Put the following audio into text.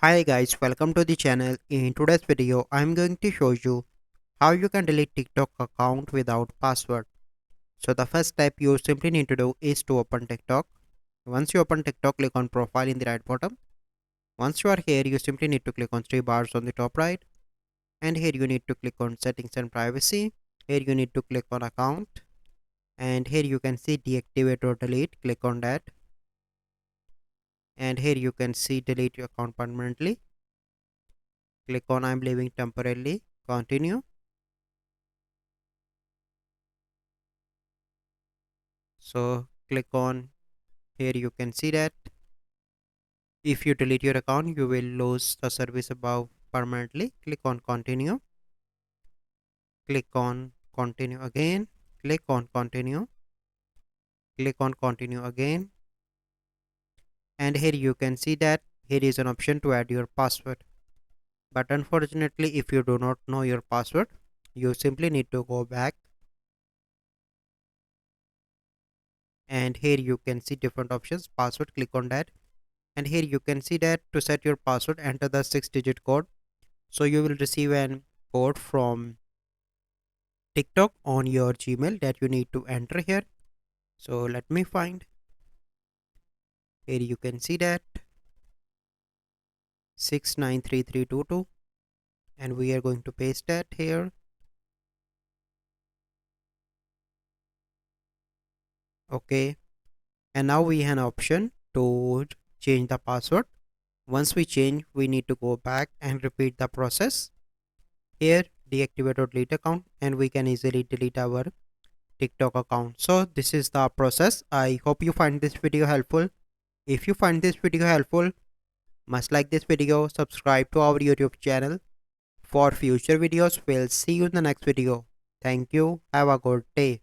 Hi guys, welcome to the channel. In today's video, I'm going to show you how you can delete TikTok account without password. So the first step you simply need to do is to open TikTok. Once you open TikTok, click on profile in the right bottom. Once you are here, you simply need to click on three bars on the top right. And here you need to click on settings and privacy. Here you need to click on account. And here you can see deactivate or delete. Click on that. And here you can see delete your account permanently. Click on I'm leaving temporarily. Continue. So click on here, you can see that if you delete your account you will lose the service above permanently. Click on continue. Click on continue again. Click on continue. Click on continue again. And here you can see that here is an option to add your password, but unfortunately if you do not know your password you simply need to go back. And here you can see different options password. Click on that. And here you can see that to set your password enter the 6-digit code. So you will receive an code from TikTok on your Gmail that you need to enter here. So let me find. Here you can see that 693322, and we are going to paste that here. Okay, and now we have an option to change the password. Once we change, we need to go back and repeat the process. Here deactivate or delete account, and we can easily delete our TikTok account. So this is the process. I hope you find this video helpful. If you find this video helpful, must like this video, subscribe to our YouTube channel for future videos. We'll see you in the next video. Thank you. Have a good day.